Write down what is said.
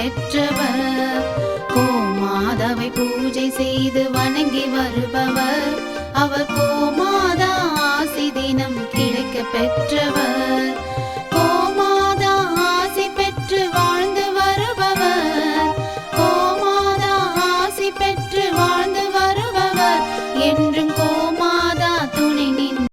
பெற்றவர். கோமாதாவை பூஜை செய்து வணங்கி வருபவர் அவர் கோமாதா ஆசி தினம் கிடைக்க பெற்றவர்.